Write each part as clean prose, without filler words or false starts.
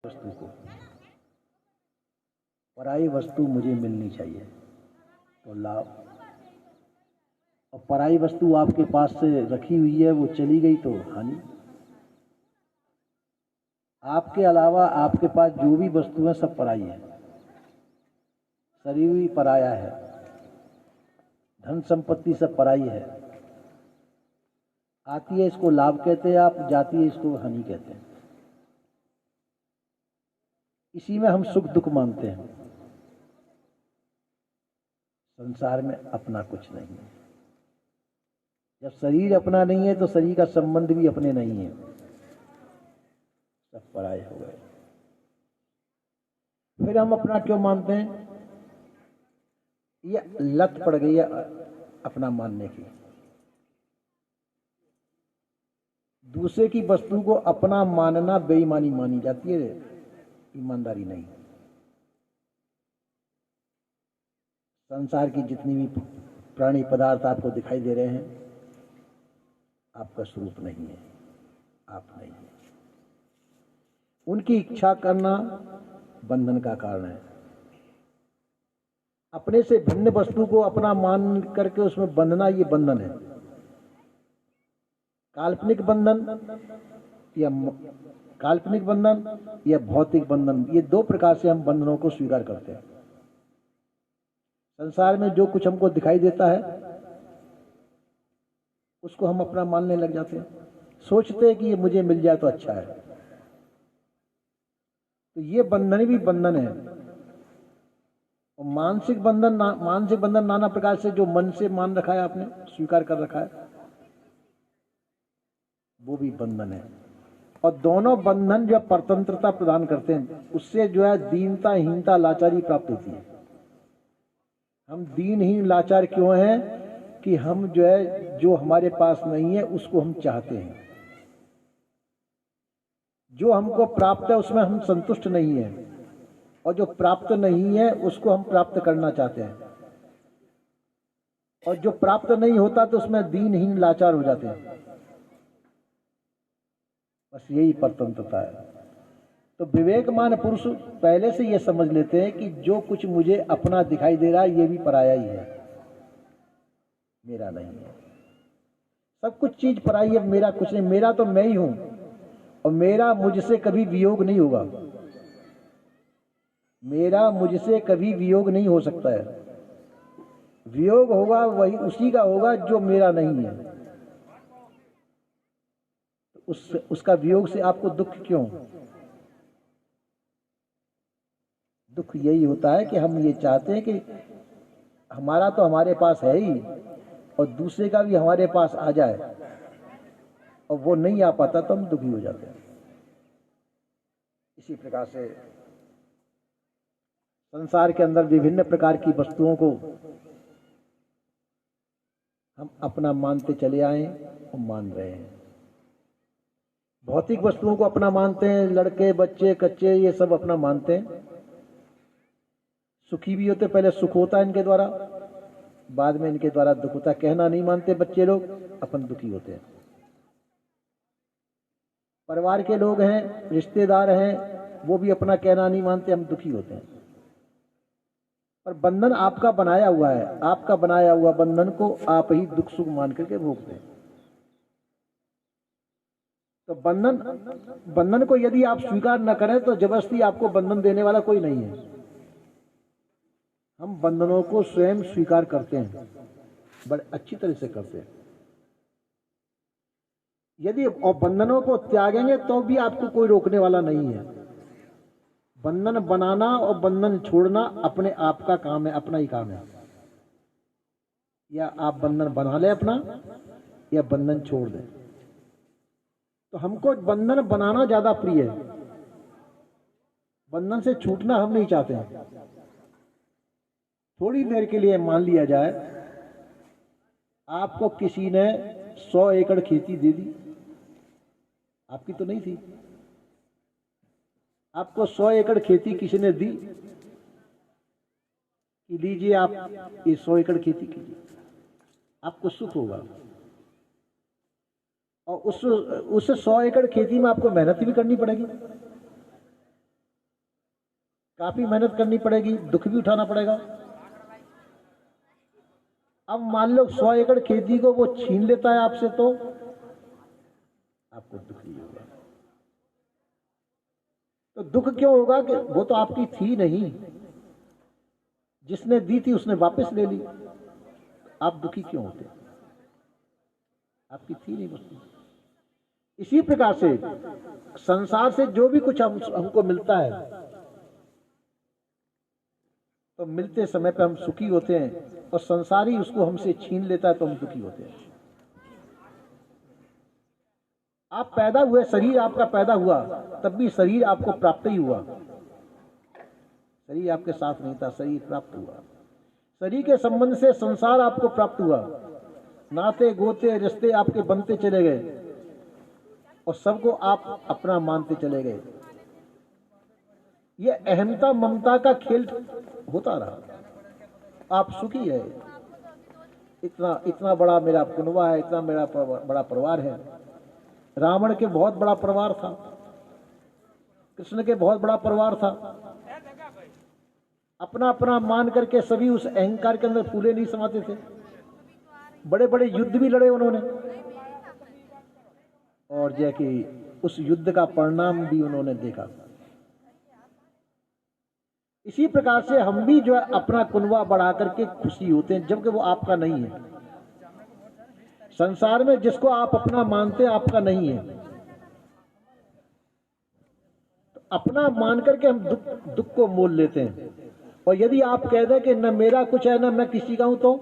वस्तु को, पराई वस्तु मुझे मिलनी चाहिए तो लाभ, और पराई वस्तु आपके पास से रखी हुई है वो चली गई तो हानि। आपके अलावा आपके पास जो भी वस्तु है सब पराई है। शरीर भी पराया है, धन संपत्ति सब पराई है। आती है इसको लाभ कहते हैं आप, जाती है इसको हानि कहते हैं। इसी में हम सुख दुख मानते हैं। संसार में अपना कुछ नहीं है। जब शरीर अपना नहीं है तो शरीर का संबंध भी अपने नहीं है, सब पराये हो गए। फिर हम अपना क्यों मानते हैं? ये लत पड़ गई है अपना मानने की। दूसरे की वस्तु को अपना मानना बेईमानी मानी जाती है, ईमानदारी नहीं। संसार की जितनी भी प्राणी पदार्थ आपको दिखाई दे रहे हैं आपका स्वरूप नहीं है, आप नहीं है। उनकी इच्छा करना बंधन का कारण है। अपने से भिन्न वस्तु को अपना मान करके उसमें बंधना, ये बंधन है। काल्पनिक बंधन या भौतिक बंधन, ये दो प्रकार से हम बंधनों को स्वीकार करते हैं। संसार में जो कुछ हमको दिखाई देता है उसको हम अपना मानने लग जाते हैं, सोचते हैं कि ये मुझे मिल जाए तो अच्छा है। तो ये बंधन भी बंधन है। और मानसिक बंधन नाना प्रकार से जो मन से मान रखा है, आपने स्वीकार कर रखा है, वो भी बंधन है। और दोनों बंधन जो परतंत्रता प्रदान करते हैं, उससे जो है दीनता, हीनता, लाचारी प्राप्त होती है। हम दीनहीन लाचार क्यों हैं? कि हम जो है, जो हमारे पास नहीं है उसको हम चाहते हैं। जो हमको प्राप्त है उसमें हम संतुष्ट नहीं है, और जो प्राप्त नहीं है उसको हम प्राप्त करना चाहते हैं। और जो प्राप्त नहीं होता तो उसमें दीनहीन लाचार हो जाते हैं। बस यही परतंत्रता है। तो विवेकमान पुरुष पहले से यह समझ लेते हैं कि जो कुछ मुझे अपना दिखाई दे रहा है ये भी पराया ही है, मेरा नहीं है। सब कुछ चीज पराई है, मेरा कुछ नहीं। मेरा तो मैं ही हूं, और मेरा मुझसे कभी वियोग नहीं होगा। मेरा मुझसे कभी वियोग नहीं हो सकता है। वियोग होगा वही उसी का होगा जो मेरा नहीं है। उसका वियोग से आपको दुख क्यों? दुख यही होता है कि हम ये चाहते हैं कि हमारा तो हमारे पास है ही, और दूसरे का भी हमारे पास आ जाए, और वो नहीं आ पाता तो हम दुखी हो जाते हैं। इसी प्रकार से संसार के अंदर विभिन्न प्रकार की वस्तुओं को हम अपना मानते चले आए और मान रहे हैं। भौतिक वस्तुओं को अपना मानते हैं, लड़के बच्चे कच्चे ये सब अपना मानते हैं। सुखी भी होते, पहले सुख होता है इनके द्वारा, बाद में इनके द्वारा दुख होता है। कहना नहीं मानते बच्चे लोग, अपन दुखी होते हैं। परिवार के लोग हैं, रिश्तेदार हैं, वो भी अपना कहना नहीं मानते, हम दुखी होते हैं। पर बंधन आपका बनाया हुआ है, आपका बनाया हुआ बंधन को आप ही दुख सुख मान करके भोगते हैं। तो बंधन को यदि आप स्वीकार न करें तो जबरदस्ती आपको बंधन देने वाला कोई नहीं है। हम बंधनों को स्वयं स्वीकार करते हैं, बड़े अच्छी तरह से करते हैं। यदि और बंधनों को त्यागेंगे तो भी आपको कोई रोकने वाला नहीं है। बंधन बनाना और बंधन छोड़ना अपने आप का काम है, अपना ही काम है। या आप बंधन बना ले अपना, या बंधन छोड़ दें। तो हमको बंधन बनाना ज्यादा प्रिय है, बंधन से छूटना हम नहीं चाहते हैं। थोड़ी देर के लिए मान लिया जाए आपको किसी ने 100 एकड़ खेती दे दी, आपकी तो नहीं थी। आपको 100 एकड़ खेती किसी ने दी कि लीजिए आप ये 100 एकड़ खेती कीजिए, आपको सुख होगा। और उस 100 एकड़ खेती में आपको मेहनत भी करनी पड़ेगी। काफी मेहनत करनी पड़ेगी, दुख भी उठाना पड़ेगा। अब मान लो 100 एकड़ खेती को वो छीन लेता है आपसे, तो आपको दुख नहीं होगा। तो दुख क्यों होगा कि वो तो आपकी थी नहीं, जिसने दी थी उसने वापस ले ली। आप दुखी क्यों होते? आपकी थी नहीं वस्तु। इसी प्रकार से संसार से जो भी कुछ हमको मिलता है, तो मिलते समय पे हम सुखी होते हैं, और संसार ही उसको हमसे छीन लेता है तो हम दुखी होते हैं। आप पैदा हुए, शरीर आपका पैदा हुआ, तब भी शरीर आपको प्राप्त ही हुआ। शरीर आपके साथ नहीं था, शरीर प्राप्त हुआ। शरीर के संबंध से संसार आपको प्राप्त हुआ, नाते गोते रिश्ते आपके बनते चले गए, और सबको आप अपना मानते चले गए। यह अहमता ममता का खेल होता रहा। आप सुखी है, इतना इतना बड़ा मेरा कुनबा है, इतना मेरा बड़ा परिवार है। रावण के बहुत बड़ा परिवार था, कृष्ण के बहुत बड़ा परिवार था। अपना अपना मान करके सभी उस अहंकार के अंदर फूले नहीं समाते थे। बड़े बड़े युद्ध भी लड़े उन्होंने, और जय कि उस युद्ध का परिणाम भी उन्होंने देखा। इसी प्रकार से हम भी जो है अपना कुनबा बढ़ा करके खुशी होते हैं, जबकि वो आपका नहीं है। संसार में जिसको आप अपना मानते हैं आपका नहीं है, तो अपना मान करके हम दुख को मोल लेते हैं। और यदि आप कह दें कि न मेरा कुछ है न मैं किसी का हूं, तो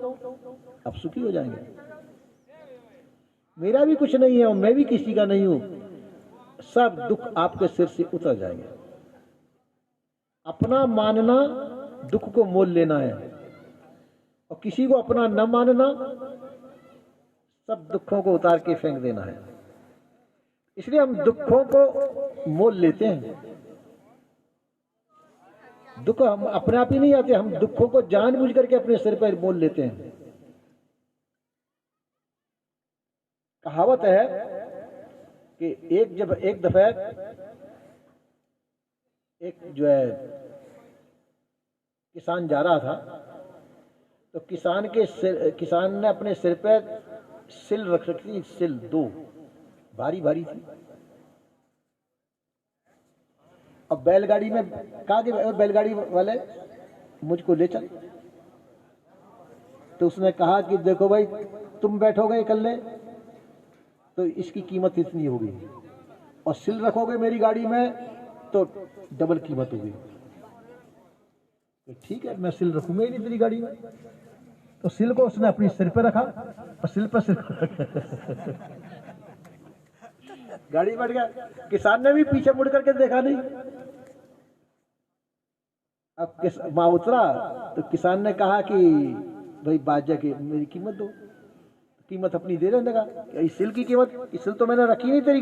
आप सुखी हो जाएंगे। मेरा भी कुछ नहीं है और मैं भी किसी का नहीं हूं, सब दुख आपके सिर से उतर जाएंगे। अपना मानना दुख को मोल लेना है, और किसी को अपना न मानना सब दुखों को उतार के फेंक देना है। इसलिए हम दुखों को मोल लेते हैं। दुख हम अपने आप ही नहीं आते, हम दुखों को जानबूझ करके अपने सिर पर मोल लेते हैं। कहावत है कि एक दफे एक जो है किसान जा रहा था, तो किसान ने अपने सिर पे सिल रख रखी थी, सिल दो भारी भारी थी। अब बैलगाड़ी में कहा कि बैलगाड़ी वाले मुझको ले चल। तो उसने कहा कि देखो भाई, तुम बैठोगे इकल्ले तो इसकी कीमत इतनी होगी, और सिल रखोगे मेरी गाड़ी में तो डबल कीमत होगी। तो ठीक है, मैं सिल रखूंगा ही नहीं तेरी गाड़ी में। तो सिल को उसने अपनी सिर पे रखा, और सिल पर सिर गाड़ी बढ़ गया। किसान ने भी पीछे मुड़ करके देखा नहीं। अब वहां उतरा तो किसान ने कहा कि भाई बाजा की मेरी कीमत दो। कीमत अपनी दे रहने का, इस सिल की कीमत, इस सिल तो मैंने रखी नहीं तेरी